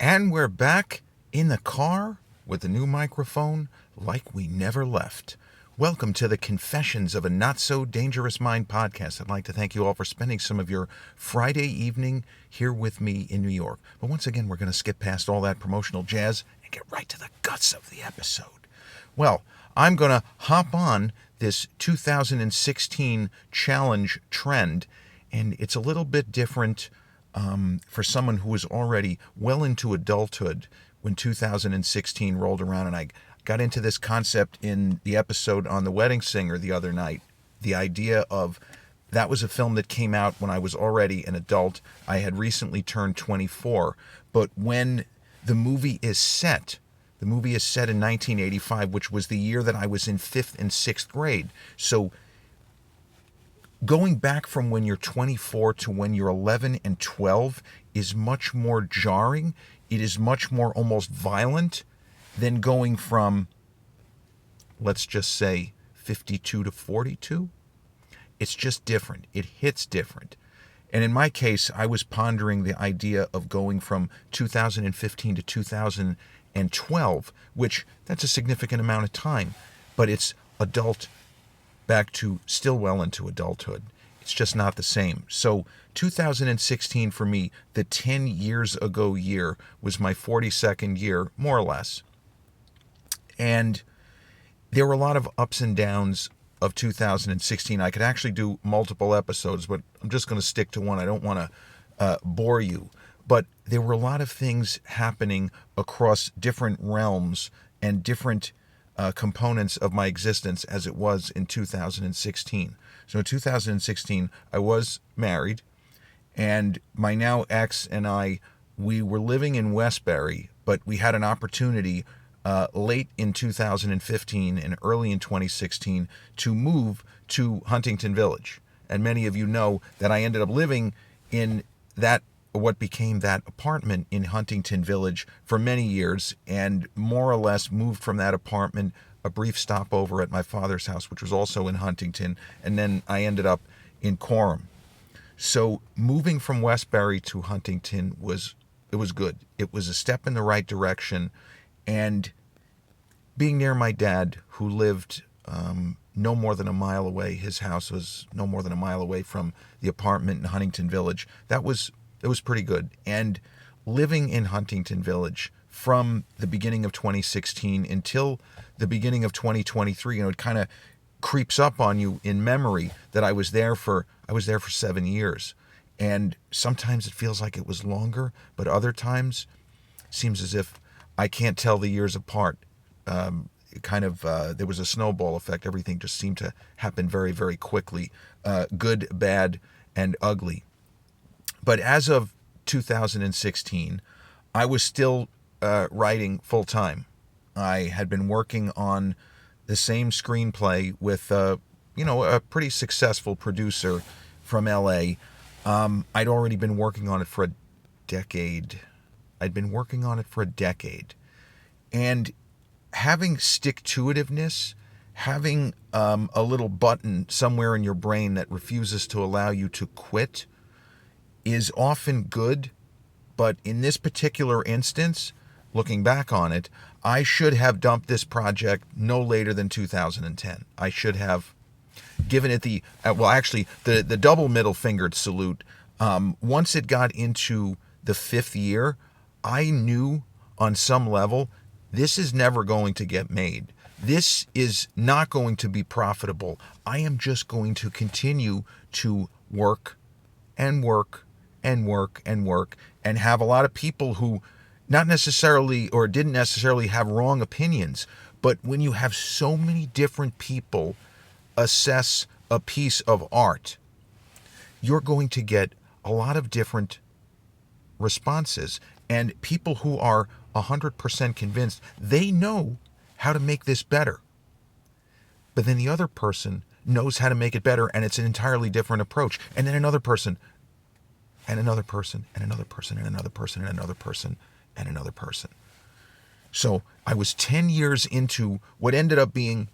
And we're back in the car with the new microphone like we never left. Welcome to the Confessions of a Not So Dangerous Mind podcast. I'd like to thank you all for spending some of your Friday evening here with me in New York. But once again, we're going to skip past all that promotional jazz and get right to the guts of the episode. Well, I'm going to hop on this 2016 challenge trend, and it's a little bit different for someone who was already well into adulthood when 2016 rolled around. And I got into this concept in the episode on The Wedding Singer the other night. The idea of that was a film that came out when I was already an adult. I had recently turned 24. But when the movie is set in 1985, which was the year that I was in 5th and 6th grade. So going back from when you're 24 to when you're 11 and 12 is much more jarring. It is much more almost violent than going from, let's just say, 52 to 42. It's just different. It hits different. And in my case, I was pondering the idea of going from 2015 to 2012, which that's a significant amount of time, but it's adult back to still well into adulthood. It's just not the same. So 2016 for me, the 10 years ago year, was my 42nd year, more or less. And there were a lot of ups and downs of 2016. I could actually do multiple episodes, but I'm just going to stick to one. I don't want to bore you. But there were a lot of things happening across different realms and different components of my existence as it was in 2016. So in 2016, I was married, and my now ex and I, we were living in Westbury, but we had an opportunity late in 2015 and early in 2016 to move to Huntington Village. And many of you know that I ended up living in what became that apartment in Huntington Village for many years, and more or less moved from that apartment, a brief stopover at my father's house, which was also in Huntington, and then I ended up in Coram. So moving from Westbury to Huntington was good. It was a step in the right direction. And being near my dad, who lived no more than a mile away, his house was no more than a mile away from the apartment in Huntington Village, it was pretty good. And living in Huntington Village from the beginning of 2016 until the beginning of 2023, it kind of creeps up on you in memory that I was there for 7 years. And sometimes it feels like it was longer, but other times it seems as if I can't tell the years apart. There was a snowball effect. Everything just seemed to happen very, very quickly. Good, bad, and ugly. But as of 2016, I was still writing full time. I had been working on the same screenplay with a pretty successful producer from LA. I'd already been working on it for a decade. And having stick-to-itiveness, having a little button somewhere in your brain that refuses to allow you to quit is often good. But in this particular instance, looking back on it, I should have dumped this project no later than 2010. I should have given it the double middle-fingered salute. Once it got into the 5th year, I knew on some level this is never going to get made. This is not going to be profitable. I am just going to continue to work and work and work and work and have a lot of people who not necessarily or didn't necessarily have wrong opinions. But when you have so many different people assess a piece of art, you're going to get a lot of different responses. And people who are 100% convinced they know how to make this better. But then the other person knows how to make it better, and it's an entirely different approach. And then another person, and another person, and another person, and another person, and another person, and another person. So I was 10 years into what ended up being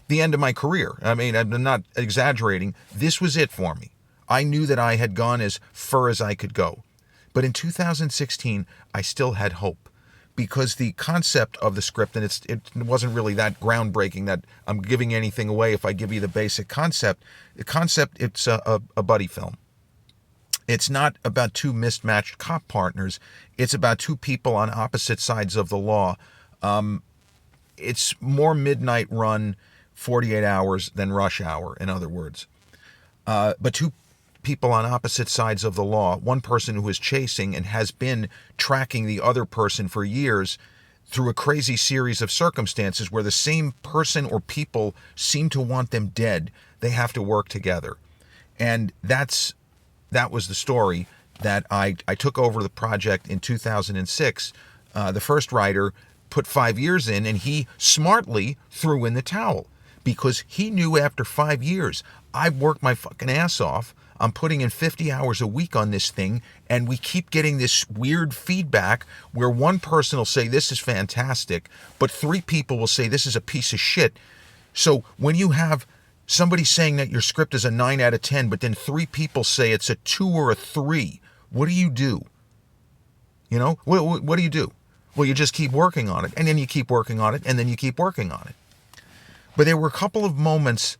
the end of my career. I mean, I'm not exaggerating. This was it for me. I knew that I had gone as far as I could go. But in 2016, I still had hope because the concept of the script, and it wasn't really that groundbreaking that I'm giving anything away if I give you the basic concept. The concept, it's a buddy film. It's not about two mismatched cop partners. It's about two people on opposite sides of the law. It's more Midnight Run, 48 Hours than Rush Hour, in other words. But two people on opposite sides of the law, one person who is chasing and has been tracking the other person for years through a crazy series of circumstances where the same person or people seem to want them dead. They have to work together. And that was the story that I took over the project in 2006. The first writer put 5 years in, and he smartly threw in the towel because he knew after 5 years, I've worked my fucking ass off. I'm putting in 50 hours a week on this thing, and we keep getting this weird feedback where one person will say this is fantastic, but 3 people will say this is a piece of shit. So when you have somebody saying that your script is a 9 out of 10, but then 3 people say it's a 2 or a 3, what do you do? You know, what do you do? Well, you just keep working on it, and then you keep working on it, and then you keep working on it. But there were a couple of moments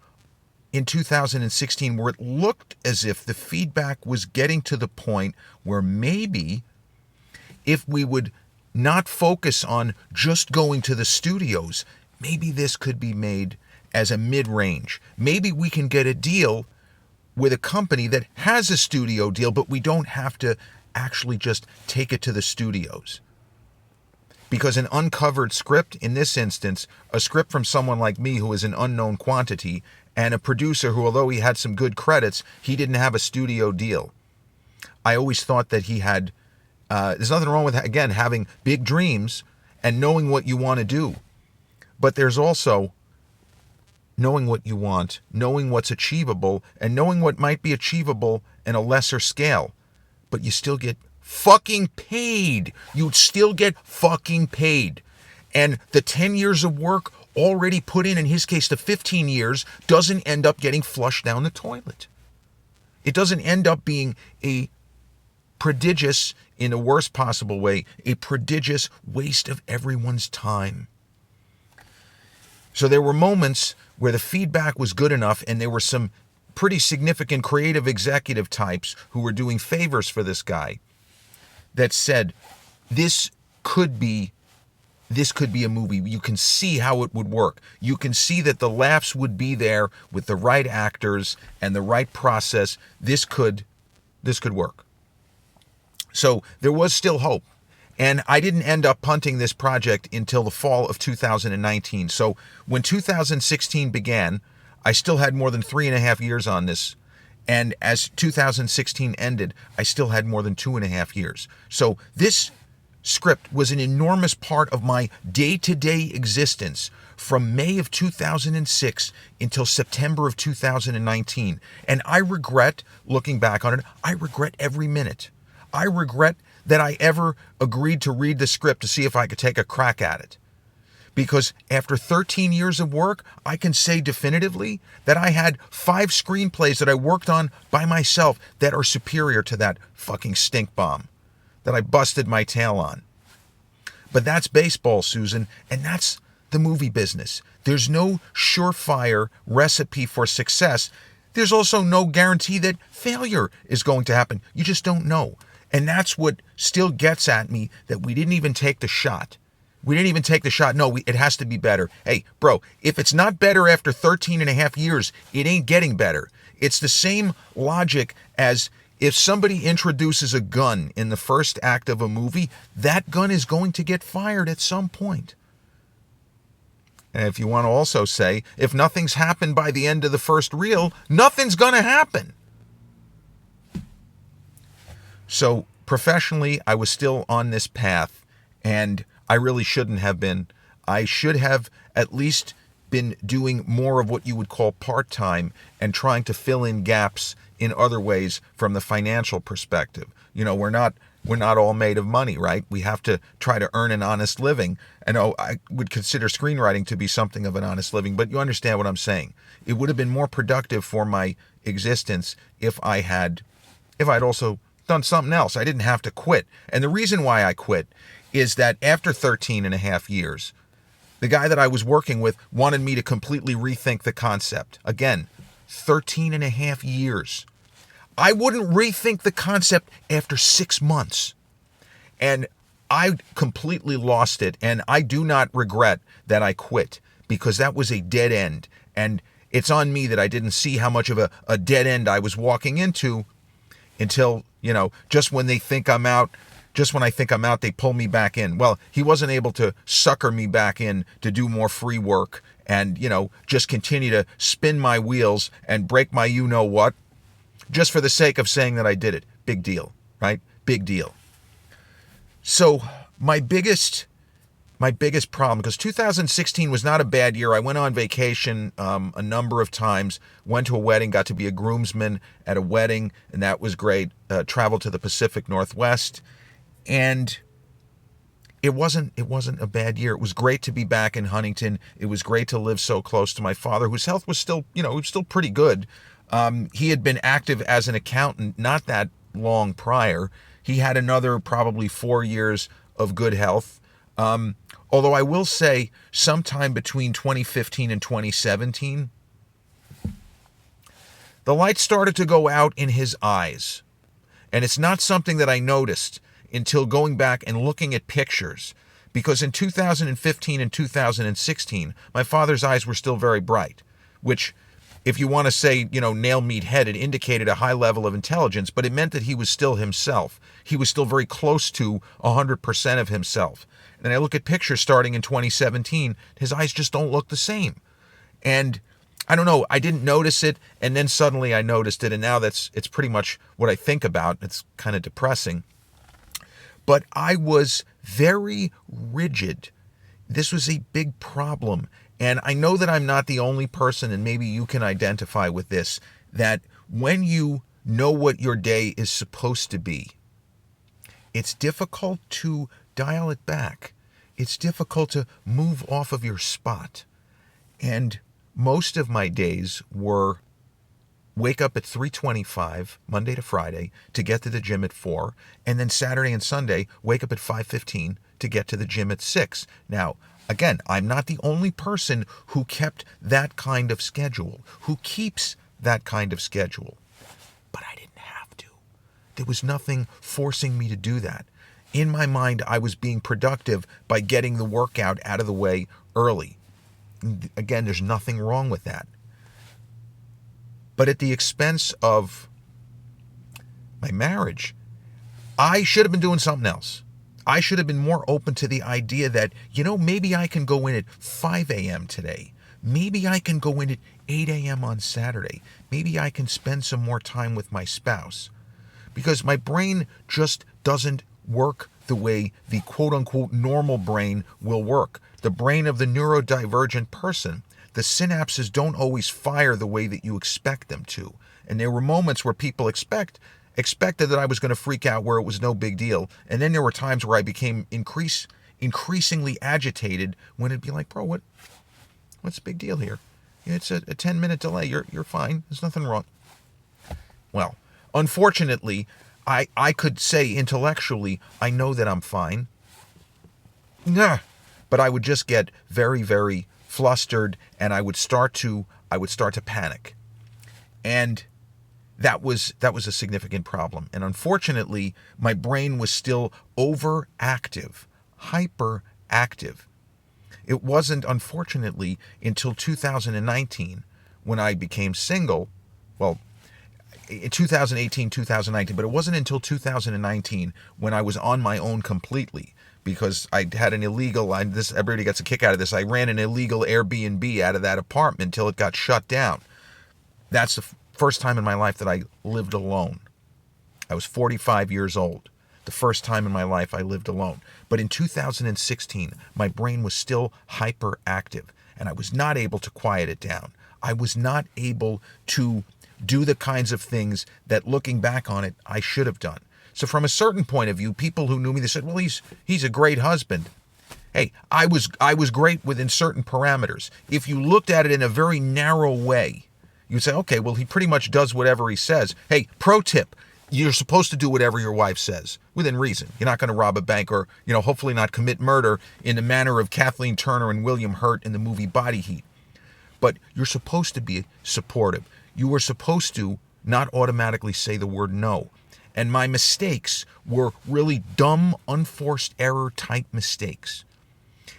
in 2016 where it looked as if the feedback was getting to the point where maybe if we would not focus on just going to the studios, maybe this could be made as a mid-range. Maybe we can get a deal with a company that has a studio deal, but we don't have to actually just take it to the studios. Because an uncovered script, in this instance, a script from someone like me who is an unknown quantity, and a producer who, although he had some good credits, he didn't have a studio deal. I always thought that he had, there's nothing wrong with, again, having big dreams and knowing what you want to do. But there's also knowing what you want, knowing what's achievable, and knowing what might be achievable in a lesser scale. But you still get fucking paid. You'd still get fucking paid. And the 10 years of work already put in his case, the 15 years, doesn't end up getting flushed down the toilet. It doesn't end up being a prodigious, in the worst possible way, a prodigious waste of everyone's time. So there were moments where the feedback was good enough, and there were some pretty significant creative executive types who were doing favors for this guy that said, this could be a movie. You can see how it would work. You can see that the laughs would be there with the right actors and the right process. This could work. So there was still hope. And I didn't end up punting this project until the fall of 2019. So when 2016 began, I still had more than 3.5 years on this. And as 2016 ended, I still had more than 2.5 years. So this script was an enormous part of my day-to-day existence from May of 2006 until September of 2019. And I regret, looking back on it, I regret every minute. I regret that I ever agreed to read the script to see if I could take a crack at it. Because after 13 years of work, I can say definitively that I had 5 screenplays that I worked on by myself that are superior to that fucking stink bomb that I busted my tail on. But that's baseball, Susan, and that's the movie business. There's no surefire recipe for success. There's also no guarantee that failure is going to happen. You just don't know. And that's what still gets at me, that we didn't even take the shot. We didn't even take the shot. No, it has to be better. Hey, bro, if it's not better after 13.5 years, it ain't getting better. It's the same logic as if somebody introduces a gun in the first act of a movie, that gun is going to get fired at some point. And if you want to also say, if nothing's happened by the end of the first reel, nothing's going to happen. So professionally, I was still on this path, and I really shouldn't have been. I should have at least been doing more of what you would call part-time and trying to fill in gaps in other ways from the financial perspective. You know, we're not all made of money, right? We have to try to earn an honest living. And I would consider screenwriting to be something of an honest living, but you understand what I'm saying. It would have been more productive for my existence if I'd also done something else. I didn't have to quit. And the reason why I quit is that after 13 and a half years, the guy that I was working with wanted me to completely rethink the concept. Again, 13 and a half years. I wouldn't rethink the concept after 6 months. And I completely lost it. And I do not regret that I quit, because that was a dead end. And it's on me that I didn't see how much of a dead end I was walking into until, just when they think I'm out, just when I think I'm out, they pull me back in. Well, he wasn't able to sucker me back in to do more free work and, just continue to spin my wheels and break my you-know-what, just for the sake of saying that I did it. Big deal, right? Big deal. So my biggest problem, because 2016 was not a bad year. I went on vacation a number of times, went to a wedding, got to be a groomsman at a wedding, and that was great. Traveled to the Pacific Northwest, and it wasn't a bad year. It was great to be back in Huntington. It was great to live so close to my father, whose health was still, still pretty good. He had been active as an accountant not that long prior. He had another probably 4 years of good health. Although I will say, sometime between 2015 and 2017, the light started to go out in his eyes. And it's not something that I noticed until going back and looking at pictures. Because in 2015 and 2016, my father's eyes were still very bright, which, if you want to say, nail meat head, it indicated a high level of intelligence, but it meant that he was still himself. He was still very close to 100% of himself. And I look at pictures starting in 2017, his eyes just don't look the same. And I don't know, I didn't notice it, and then suddenly I noticed it, and now it's pretty much what I think about. It's kind of depressing. But I was very rigid. This was a big problem. And I know that I'm not the only person, and maybe you can identify with this, that when you know what your day is supposed to be, it's difficult to dial it back. It's difficult to move off of your spot. And most of my days were wake up at 3:25 Monday to Friday to get to the gym at 4, and then Saturday and Sunday wake up at 5:15 to get to the gym at 6. Now, again, I'm not the only person who kept that kind of schedule, who keeps that kind of schedule. But I didn't have to. There was nothing forcing me to do that. In my mind, I was being productive by getting the workout out of the way early. Again, there's nothing wrong with that. But at the expense of my marriage, I should have been doing something else. I should have been more open to the idea that, maybe I can go in at 5 a.m. today. Maybe I can go in at 8 a.m. on Saturday. Maybe I can spend some more time with my spouse. Because my brain just doesn't work the way the quote-unquote normal brain will work. The brain of the neurodivergent person. The synapses don't always fire the way that you expect them to. And there were moments where people expected that I was going to freak out, where it was no big deal. And then there were times where I became increasingly agitated, when it'd be like, bro, what's the big deal here? It's a 10-minute delay. You're fine. There's nothing wrong. Well, unfortunately, I could say intellectually, I know that I'm fine. Nah. But I would just get very, very flustered, and I would start to panic. And that was a significant problem. And unfortunately, my brain was still overactive, hyperactive. It wasn't, unfortunately, until 2019 when I became single. Well, in 2018, 2019, but it wasn't until 2019 when I was on my own completely, because I had an illegal, everybody gets a kick out of this, I ran an illegal Airbnb out of that apartment until it got shut down. That's the first time in my life that I lived alone. I was 45 years old. The first time in my life I lived alone. But in 2016, my brain was still hyperactive, and I was not able to quiet it down. I was not able to do the kinds of things that, looking back on it, I should have done. So from a certain point of view, people who knew me, they said, well, he's a great husband. Hey, I was great within certain parameters. If you looked at it in a very narrow way, you'd say, okay, well, he pretty much does whatever he says. Hey, pro tip, you're supposed to do whatever your wife says within reason. You're not going to rob a bank or, hopefully not commit murder in the manner of Kathleen Turner and William Hurt in the movie Body Heat. But you're supposed to be supportive. You were supposed to not automatically say the word no. And my mistakes were really dumb, unforced error type mistakes.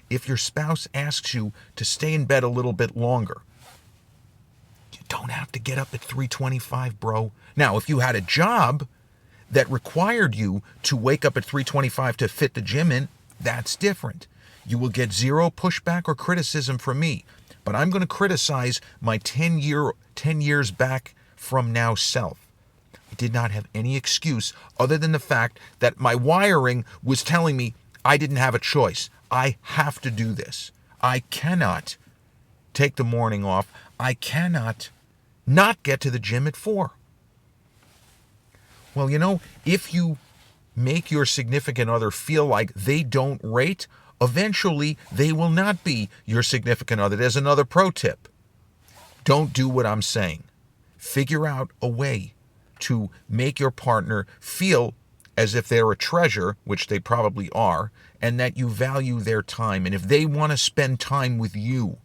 If your spouse asks you to stay in bed a little bit longer, you don't have to get up at 3:25, bro. Now, if you had a job that required you to wake up at 3:25 to fit the gym in, that's different. You will get zero pushback or criticism from me. But I'm going to criticize my 10 years back from now self. I did not have any excuse other than the fact that my wiring was telling me I didn't have a choice. I have to do this. I cannot take the morning off. I cannot not get to the gym at 4. Well, if you make your significant other feel like they don't rate, eventually they will not be your significant other. There's another pro tip. Don't do what I'm saying. Figure out a way to make your partner feel as if they're a treasure, which they probably are, and that you value their time. And if they want to spend time with you,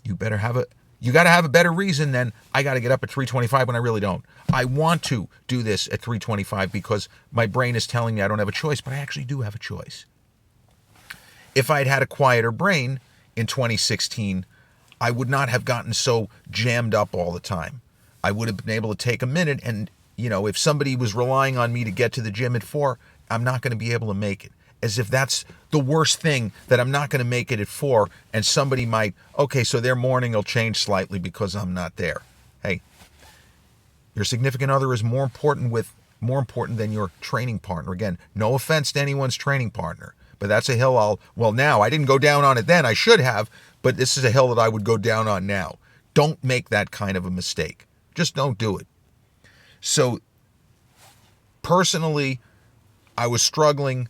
you got to have a better reason than I got to get up at 3:25 when I really don't. I want to do this at 3:25 because my brain is telling me I don't have a choice, but I actually do have a choice. If I'd had a quieter brain in 2016, I would not have gotten so jammed up all the time. I would have been able to take a minute and, if somebody was relying on me to get to the gym at 4, I'm not going to be able to make it. As if that's the worst thing, that I'm not going to make it at 4 and somebody might, okay, so their morning will change slightly because I'm not there. Hey, your significant other is more important than your training partner. Again, no offense to anyone's training partner, but that's a hill now I didn't go down on it then, I should have, but this is a hill that I would go down on now. Don't make that kind of a mistake. Just don't do it. So personally, I was struggling.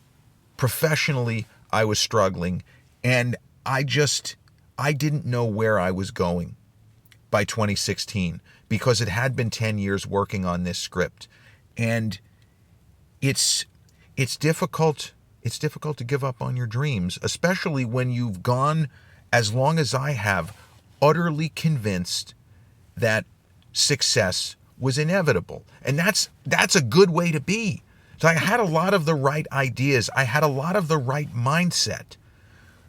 Professionally, I was struggling. And I didn't know where I was going by 2016 because it had been 10 years working on this script. And it's difficult. It's difficult to give up on your dreams, especially when you've gone, as long as I have, utterly convinced that success was inevitable. And that's a good way to be. So I had a lot of the right ideas. I had a lot of the right mindset,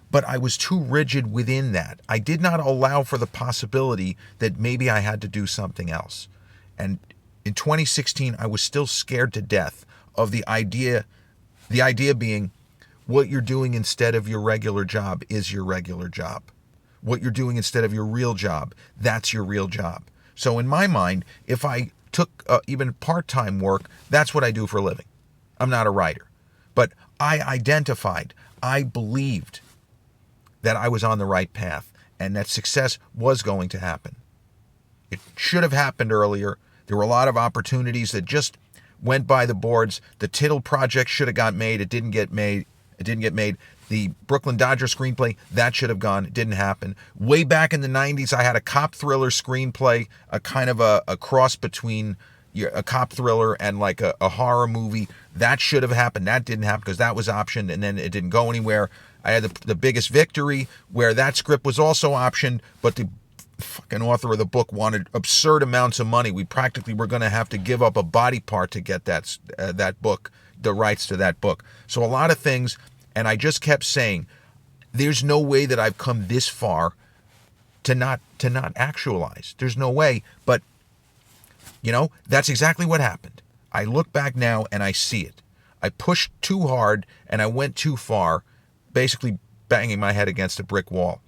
but I was too rigid within that. I did not allow for the possibility that maybe I had to do something else. And in 2016, I was still scared to death of the idea being what you're doing instead of your regular job is your regular job. What you're doing instead of your real job, that's your real job. So in my mind, if I took even part-time work, that's what I do for a living. I'm not a writer. But I believed that I was on the right path and that success was going to happen. It should have happened earlier. There were a lot of opportunities that just went by the boards. The Tittle project should have got made. It didn't get made. The Brooklyn Dodger screenplay, that should have gone. It didn't happen. Way back in the 90s, I had a cop thriller screenplay, a kind of a cross between a cop thriller and like a horror movie. That should have happened. That didn't happen because that was optioned and then it didn't go anywhere. I had the Biggest Victory, where that script was also optioned, but the fucking author of the book wanted absurd amounts of money. We practically were going to have to give up a body part to get that book, the rights to that book. So a lot of things. And I just kept saying, there's no way that I've come this far to not actualize. There's no way. But, that's exactly what happened. I look back now and I see it. I pushed too hard and I went too far, basically banging my head against a brick wall.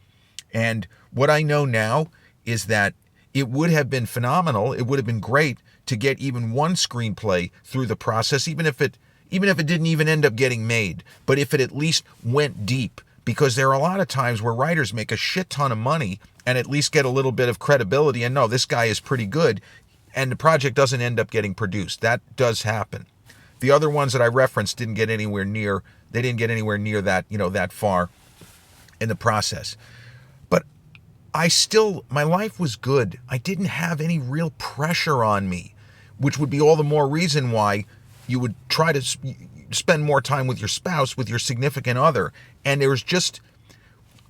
And what I know now is that it would have been phenomenal. It would have been great to get even one screenplay through the process, even if it didn't even end up getting made, but if it at least went deep, because there are a lot of times where writers make a shit ton of money and at least get a little bit of credibility and no, this guy is pretty good, and the project doesn't end up getting produced. That does happen. The other ones that I referenced didn't get anywhere near that, that far in the process. But my life was good. I didn't have any real pressure on me. which would be all the more reason why you would try to spend more time with your spouse, with your significant other. And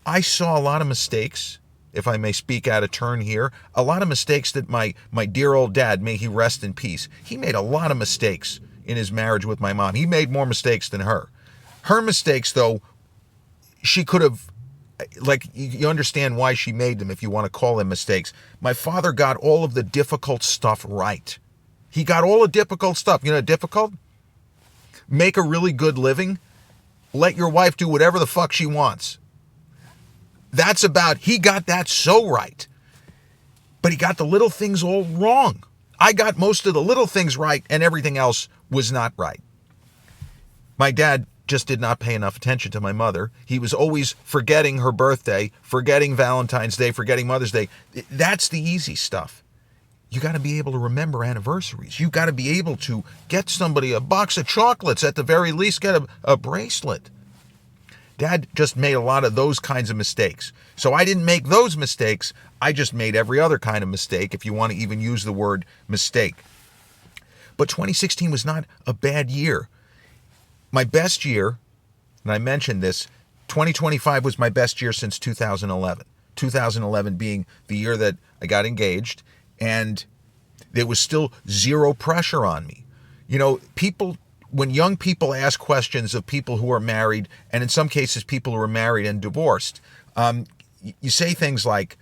I saw a lot of mistakes, if I may speak out of turn here, a lot of mistakes that my dear old dad, may he rest in peace, he made a lot of mistakes in his marriage with my mom. He made more mistakes than her. Her mistakes, though, she could have, like, you understand why she made them if you want to call them mistakes. My father got all of the difficult stuff right. He got all the difficult stuff. You know, difficult? Make a really good living. Let your wife do whatever the fuck she wants. He got that so right. But he got the little things all wrong. I got most of the little things right and everything else was not right. My dad just did not pay enough attention to my mother. He was always forgetting her birthday, forgetting Valentine's Day, forgetting Mother's Day. That's the easy stuff. You got to be able to remember anniversaries. You got to be able to get somebody a box of chocolates, at the very least get a bracelet. Dad just made a lot of those kinds of mistakes. So I didn't make those mistakes. I just made every other kind of mistake, if you want to even use the word mistake. But 2016 was not a bad year. My best year, and I mentioned this, 2025 was my best year since 2011. 2011 being the year that I got engaged, and there was still zero pressure on me. You know, when young people ask questions of people who are married, and in some cases people who are married and divorced, you say things like,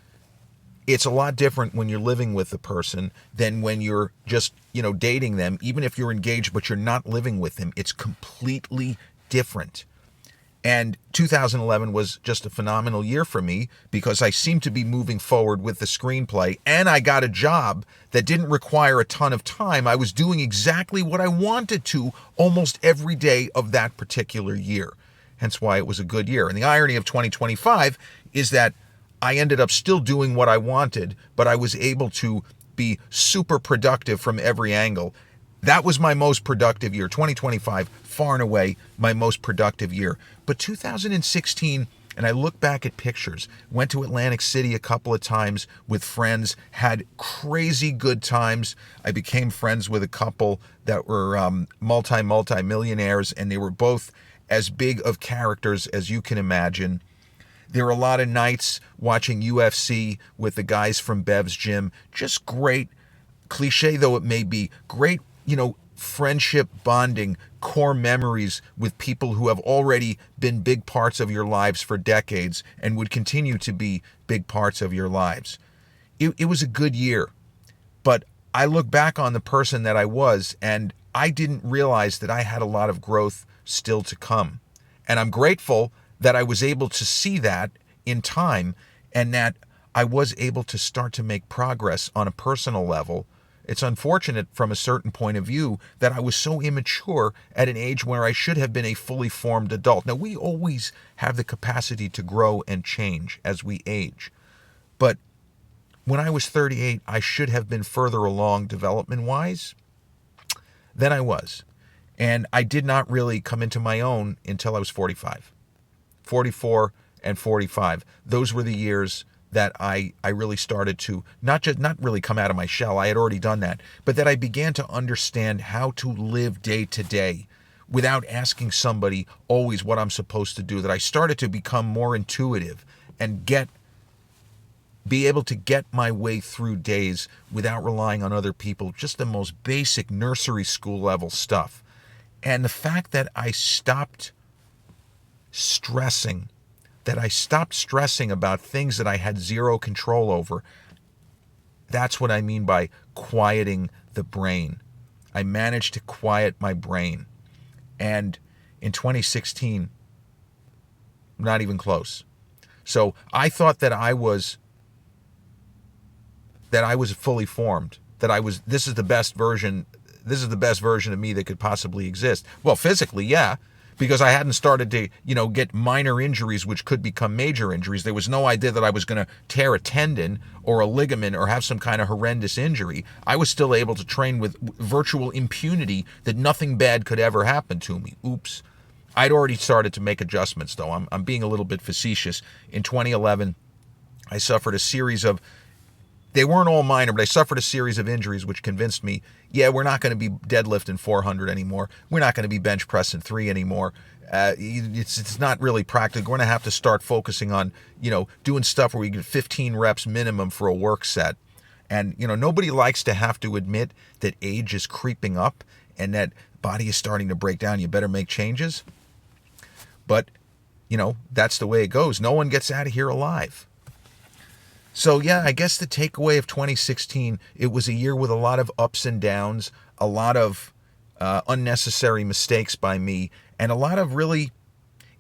it's a lot different when you're living with the person than when you're just, dating them. Even if you're engaged, but you're not living with them, it's completely different. And 2011 was just a phenomenal year for me because I seemed to be moving forward with the screenplay, and I got a job that didn't require a ton of time. I was doing exactly what I wanted to almost every day of that particular year. Hence why it was a good year. And the irony of 2025 is that I ended up still doing what I wanted, but I was able to be super productive from every angle. That was my most productive year. 2025, far and away, my most productive year. But 2016, and I look back at pictures, went to Atlantic City a couple of times with friends, had crazy good times. I became friends with a couple that were multi-millionaires, and they were both as big of characters as you can imagine. There were a lot of nights watching UFC with the guys from Bev's Gym. Just great, cliche though it may be, great, friendship bonding, core memories with people who have already been big parts of your lives for decades and would continue to be big parts of your lives. It was a good year, but I look back on the person that I was, and I didn't realize that I had a lot of growth still to come. And I'm grateful that I was able to see that in time, and that I was able to start to make progress on a personal level. It's unfortunate from a certain point of view that I was so immature at an age where I should have been a fully formed adult. Now, we always have the capacity to grow and change as we age. But when I was 38, I should have been further along development-wise than I was. And I did not really come into my own until I was 45. 44 and 45. Those were the years that I really started to not really come out of my shell. I had already done that, but that I began to understand how to live day to day without asking somebody always what I'm supposed to do. That I started to become more intuitive and be able to get my way through days without relying on other people. Just the most basic nursery school level stuff. And the fact that I stopped stressing about things that I had zero control over. That's what I mean by quieting the brain. I managed to quiet my brain. And in 2016, not even close. So I thought that I was fully formed, this is the best version of me that could possibly exist. Well, physically, yeah. Because I hadn't started to, get minor injuries, which could become major injuries. There was no idea that I was going to tear a tendon or a ligament or have some kind of horrendous injury. I was still able to train with virtual impunity that nothing bad could ever happen to me. Oops. I'd already started to make adjustments, though. I'm being a little bit facetious. In 2011, I suffered a series of, they weren't all minor, but I suffered a series of injuries which convinced me Yeah, we're not going to be deadlifting 400 anymore. We're not going to be bench pressing 3 anymore. It's not really practical. We're going to have to start focusing on, doing stuff where we get 15 reps minimum for a work set. And, nobody likes to have to admit that age is creeping up and that body is starting to break down. You better make changes. But, that's the way it goes. No one gets out of here alive. So, yeah, I guess the takeaway of 2016, it was a year with a lot of ups and downs, a lot of unnecessary mistakes by me, and a lot of really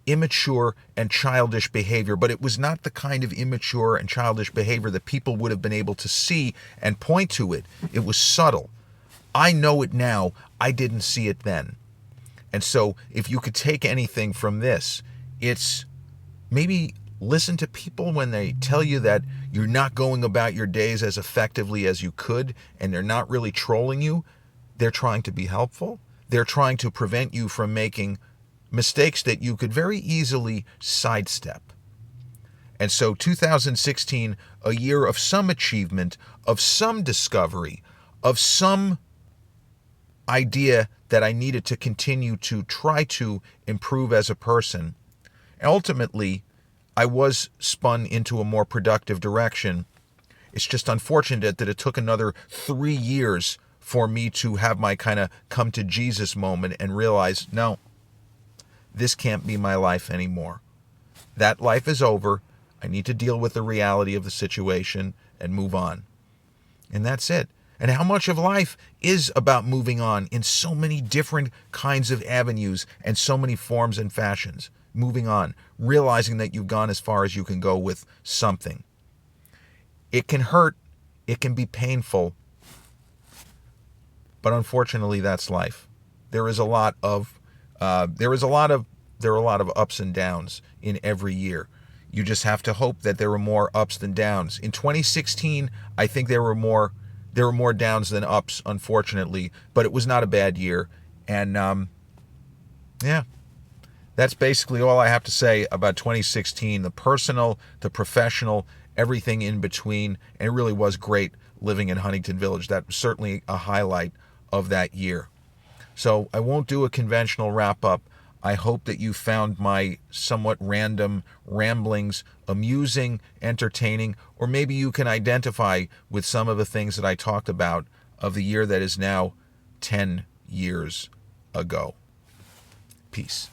immature and childish behavior. But it was not the kind of immature and childish behavior that people would have been able to see and point to it. It was subtle. I know it now. I didn't see it then. And so if you could take anything from this, it's maybe listen to people when they tell you that you're not going about your days as effectively as you could, and they're not really trolling you. They're trying to be helpful. They're trying to prevent you from making mistakes that you could very easily sidestep. And so 2016, a year of some achievement, of some discovery, of some idea that I needed to continue to try to improve as a person. Ultimately, I was spun into a more productive direction. It's just unfortunate that it took another 3 years for me to have my kind of come to Jesus moment and realize, no, this can't be my life anymore. That life is over. I need to deal with the reality of the situation and move on. And that's it. And how much of life is about moving on in so many different kinds of avenues and so many forms and fashions. Moving on, realizing that you've gone as far as you can go with something. It can hurt, it can be painful, but unfortunately that's life. There are a lot of ups and downs in every year. You just have to hope that there were more ups than downs. In 2016, I think there were more downs than ups, unfortunately, but it was not a bad year. And yeah, that's basically all I have to say about 2016, the personal, the professional, everything in between. And it really was great living in Huntington Village. That was certainly a highlight of that year. So I won't do a conventional wrap-up. I hope that you found my somewhat random ramblings amusing, entertaining, or maybe you can identify with some of the things that I talked about of the year that is now 10 years ago. Peace.